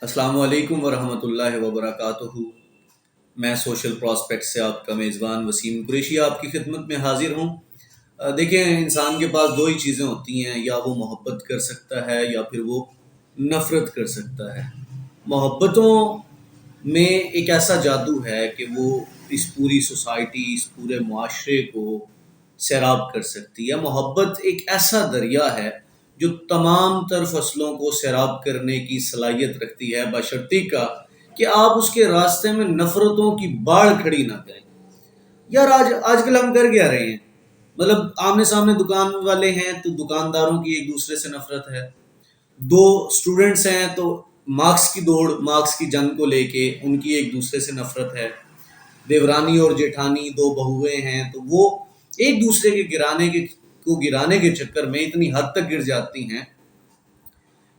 السلام علیکم ورحمۃ اللہ وبرکاتہ۔ میں سوشل پراسپیکٹ سے آپ کا میزبان وسیم قریشی آپ کی خدمت میں حاضر ہوں۔ دیکھیں، انسان کے پاس دو ہی چیزیں ہوتی ہیں، یا وہ محبت کر سکتا ہے یا پھر وہ نفرت کر سکتا ہے۔ محبتوں میں ایک ایسا جادو ہے کہ وہ اس پوری سوسائٹی، اس پورے معاشرے کو سیراب کر سکتی ہے۔ محبت ایک ایسا دریا ہے جو تمام تر فصلوں کو سیراب کرنے کی صلاحیت رکھتی ہے، بشرطیہ کا کہ آپ اس کے راستے میں نفرتوں کی باڑھ کھڑی نہ کریں۔ یار آج کل ہم کر کیا رہے ہیں؟ مطلب آمنے سامنے دکان والے ہیں تو دکانداروں کی ایک دوسرے سے نفرت ہے، دو سٹوڈنٹس ہیں تو مارکس کی دوڑ، مارکس کی جنگ کو لے کے ان کی ایک دوسرے سے نفرت ہے، دیورانی اور جیٹھانی دو بہویں ہیں تو وہ ایک دوسرے کے گرانے کے چکر میں اتنی حد تک گر جاتی ہیں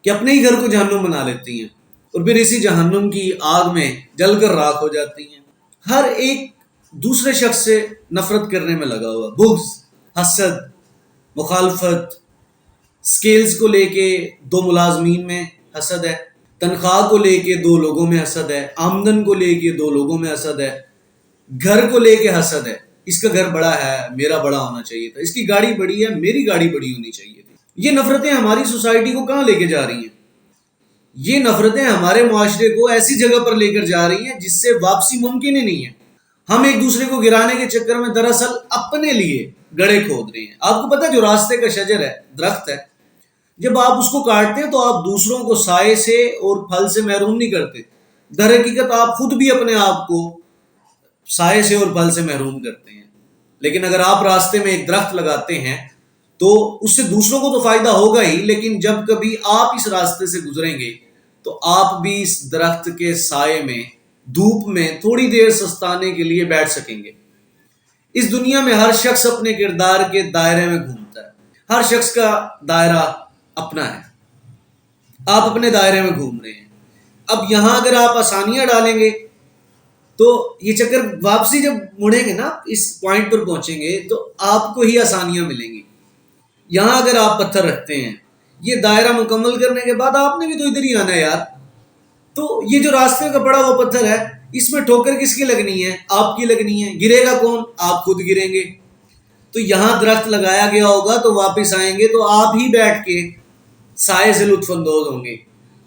کہ اپنے ہی گھر کو جہنم بنا لیتی ہیں اور پھر اسی جہنم کی آگ میں جل کر راکھ ہو جاتی ہیں۔ ہر ایک دوسرے شخص سے نفرت کرنے میں لگا ہوا، بغض، حسد، مخالفت، سکیلز کو لے کے دو ملازمین میں حسد ہے، تنخواہ کو لے کے دو لوگوں میں حسد ہے، آمدن کو لے کے دو لوگوں میں حسد ہے، گھر کو لے کے حسد ہے۔ اس کا گھر بڑا ہے، میرا بڑا ہونا چاہیے تھا، اس کی گاڑی بڑی ہے، میری گاڑی بڑی ہونی چاہیے تھی۔ یہ نفرتیں ہماری سوسائٹی کو کہاں لے کے جا رہی ہیں؟ یہ نفرتیں ہمارے معاشرے کو ایسی جگہ پر لے کر جا رہی ہیں جس سے واپسی ممکن ہی نہیں ہے۔ ہم ایک دوسرے کو گرانے کے چکر میں دراصل اپنے لیے گڑھے کھود رہے ہیں۔ آپ کو پتہ ہے جو راستے کا شجر ہے، درخت ہے، جب آپ اس کو کاٹتے ہیں تو آپ دوسروں کو سائے سے اور پھل سے محروم نہیں کرتے، در حقیقت آپ خود بھی اپنے آپ کو سائے سے اور پھل سے محروم کرتے ہیں۔ لیکن اگر آپ راستے میں ایک درخت لگاتے ہیں تو اس سے دوسروں کو تو فائدہ ہوگا ہی، لیکن جب کبھی آپ اس راستے سے گزریں گے تو آپ بھی اس درخت کے سائے میں، دھوپ میں تھوڑی دیر سستانے کے لیے بیٹھ سکیں گے۔ اس دنیا میں ہر شخص اپنے کردار کے دائرے میں گھومتا ہے، ہر شخص کا دائرہ اپنا ہے، آپ اپنے دائرے میں گھوم رہے ہیں۔ اب یہاں اگر آپ آسانیاں ڈالیں گے تو یہ چکر واپسی جب مڑیں گے نا، اس پوائنٹ پر پہنچیں گے تو آپ کو ہی آسانیاں ملیں گی۔ یہاں اگر آپ پتھر رکھتے ہیں، یہ دائرہ مکمل کرنے کے بعد آپ نے بھی تو ادھر ہی آنا ہے یار۔ تو یہ جو راستے کا پڑا وہ پتھر ہے، اس میں ٹھوکر کس کی لگنی ہے؟ آپ کی لگنی ہے۔ گرے گا کون؟ آپ خود گریں گے۔ تو یہاں درخت لگایا گیا ہوگا تو واپس آئیں گے تو آپ ہی بیٹھ کے سائے سے لطف اندوز ہوں گے،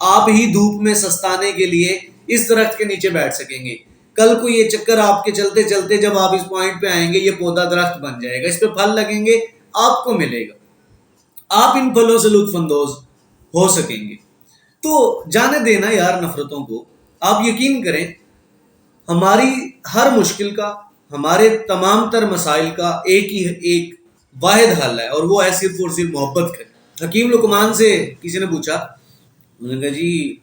آپ ہی دھوپ میں سستانے کے لیے اس درخت کے نیچے بیٹھ سکیں گے۔ کل کو یہ چکر آپ کے چلتے چلتے جب آپ اس پوائنٹ پہ آئیں گے، یہ پودا درخت بن جائے گا، اس پہ پھل لگیں گے، آپ کو ملے گا، آپ ان پھلوں سے لطف اندوز ہو سکیں گے۔ تو جانے دینا یار نفرتوں کو۔ آپ یقین کریں، ہماری ہر مشکل کا، ہمارے تمام تر مسائل کا ایک واحد حل ہے، اور وہ ہے صرف اور صرف محبت کریں۔ حکیم لقمان سے کسی نے پوچھا، انہوں نے کہا جی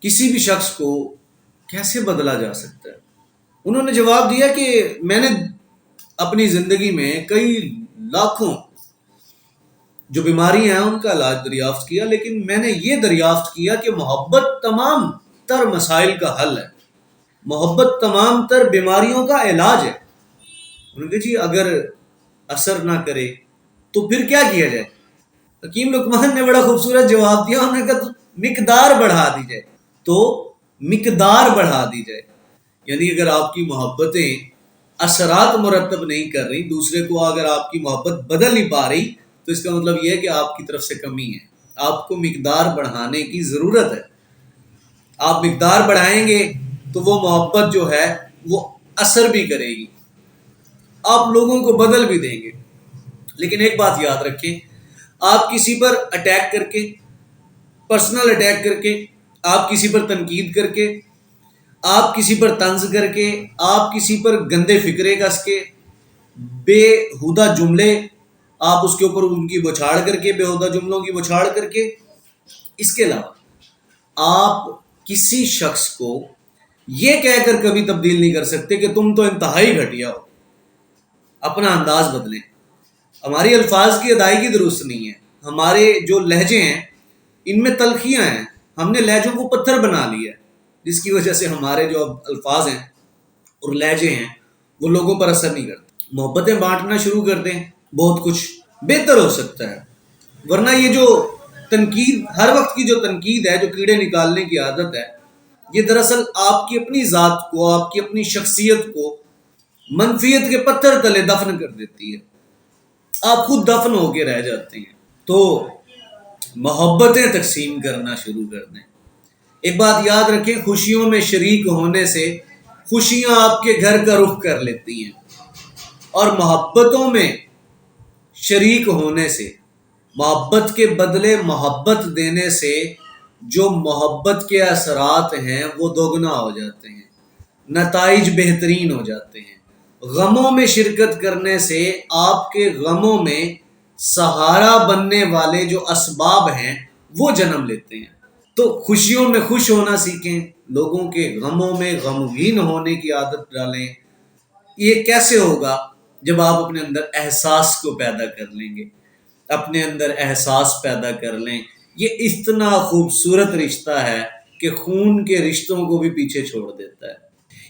کسی بھی شخص کو کیسے بدلا جا سکتا ہے؟ انہوں نے جواب دیا کہ میں نے اپنی زندگی میں کئی لاکھوں جو بیماریاں ہیں ان کا علاج دریافت کیا، لیکن میں نے یہ دریافت کیا کہ محبت تمام تر مسائل کا حل ہے، محبت تمام تر بیماریوں کا علاج ہے۔ انہوں نے کہا جی اگر اثر نہ کرے تو پھر کیا کیا جائے؟ حکیم لقمان نے بڑا خوبصورت جواب دیا، انہوں نے کہا مقدار بڑھا دی جائے، تو مقدار بڑھا دی جائے۔ یعنی اگر آپ کی محبتیں اثرات مرتب نہیں کر رہی، دوسرے کو اگر آپ کی محبت بدل نہیں پا رہی، تو اس کا مطلب یہ ہے کہ آپ کی طرف سے کمی ہے، آپ کو مقدار بڑھانے کی ضرورت ہے۔ آپ مقدار بڑھائیں گے تو وہ محبت جو ہے وہ اثر بھی کرے گی، آپ لوگوں کو بدل بھی دیں گے۔ لیکن ایک بات یاد رکھیں، آپ کسی پر اٹیک کر کے، پرسنل اٹیک کر کے، آپ کسی پر تنقید کر کے، آپ کسی پر طنز کر کے، آپ کسی پر گندے فکرے کس کے، بے ہودہ جملے آپ اس کے اوپر ان کی بچھاڑ کر کے، بے ہودہ جملوں کی بچھاڑ کر کے، اس کے علاوہ آپ کسی شخص کو یہ کہہ کر کبھی تبدیل نہیں کر سکتے کہ تم تو انتہائی گھٹیا ہو۔ اپنا انداز بدلیں، ہماری الفاظ کی ادائیگی درست نہیں ہے، ہمارے جو لہجے ہیں ان میں تلخیاں ہیں، ہم نے لہجوں کو پتھر بنا لیا ہے، جس کی وجہ سے ہمارے جو الفاظ ہیں اور لہجے ہیں وہ لوگوں پر اثر نہیں کرتے۔ محبتیں بانٹنا شروع کر دیں، بہت کچھ بہتر ہو سکتا ہے۔ ورنہ یہ جو تنقید، ہر وقت کی جو تنقید ہے، جو کیڑے نکالنے کی عادت ہے، یہ دراصل آپ کی اپنی ذات کو، آپ کی اپنی شخصیت کو منفیت کے پتھر تلے دفن کر دیتی ہے، آپ خود دفن ہو کے رہ جاتے ہیں۔ تو محبتیں تقسیم کرنا شروع کر دیں۔ ایک بات یاد رکھیں، خوشیوں میں شریک ہونے سے خوشیاں آپ کے گھر کا رخ کر لیتی ہیں، اور محبتوں میں شریک ہونے سے، محبت کے بدلے محبت دینے سے جو محبت کے اثرات ہیں وہ دوگنا ہو جاتے ہیں، نتائج بہترین ہو جاتے ہیں۔ غموں میں شرکت کرنے سے آپ کے غموں میں سہارا بننے والے جو اسباب ہیں وہ جنم لیتے ہیں۔ تو خوشیوں میں خوش ہونا سیکھیں، لوگوں کے غموں میں غمگین ہونے کی عادت ڈالیں۔ یہ کیسے ہوگا؟ جب آپ اپنے اندر احساس کو پیدا کر لیں گے، اپنے اندر احساس پیدا کر لیں۔ یہ اتنا خوبصورت رشتہ ہے کہ خون کے رشتوں کو بھی پیچھے چھوڑ دیتا ہے۔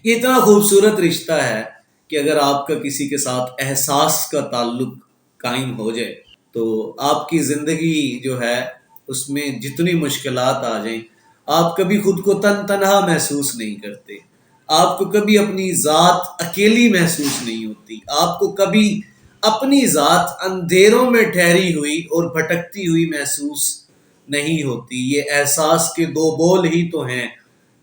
یہ اتنا خوبصورت رشتہ ہے کہ اگر آپ کا کسی کے ساتھ احساس کا تعلق قائم ہو جائے تو آپ کی زندگی جو ہے اس میں جتنی مشکلات آ جائیں، آپ کبھی خود کو تنہا محسوس نہیں کرتے، آپ کو کبھی اپنی ذات اکیلی محسوس نہیں ہوتی، آپ کو کبھی اپنی ذات اندھیروں میں ٹھہری ہوئی اور بھٹکتی ہوئی محسوس نہیں ہوتی۔ یہ احساس کے دو بول ہی تو ہیں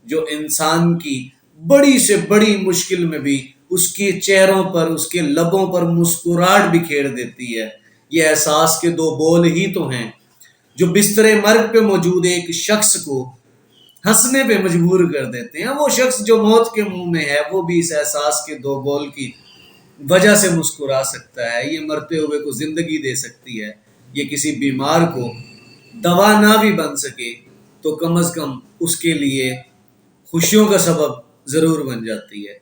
جو انسان کی بڑی سے بڑی مشکل میں بھی اس کے چہروں پر، اس کے لبوں پر مسکراہٹ بکھیر دیتی ہے۔ یہ احساس کے دو بول ہی تو ہیں جو بستر مرگ پہ موجود ایک شخص کو ہنسنے پہ مجبور کر دیتے ہیں۔ وہ شخص جو موت کے منہ میں ہے وہ بھی اس احساس کے دو بول کی وجہ سے مسکرا سکتا ہے۔ یہ مرتے ہوئے کو زندگی دے سکتی ہے، یہ کسی بیمار کو دوا نہ بھی بن سکے تو کم از کم اس کے لیے خوشیوں کا سبب ضرور بن جاتی ہے۔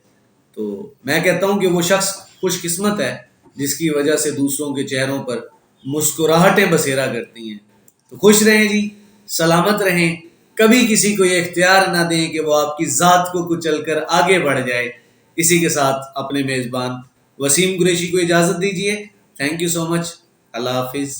تو میں کہتا ہوں کہ وہ شخص خوش قسمت ہے جس کی وجہ سے دوسروں کے چہروں پر مسکراہٹیں بسیرا کرتی ہیں۔ تو خوش رہیں جی، سلامت رہیں، کبھی کسی کو یہ اختیار نہ دیں کہ وہ آپ کی ذات کو کچل کر آگے بڑھ جائے۔ اسی کے ساتھ اپنے میزبان وسیم قریشی کو اجازت دیجیے۔ تھینک یو سو مچ، اللہ حافظ۔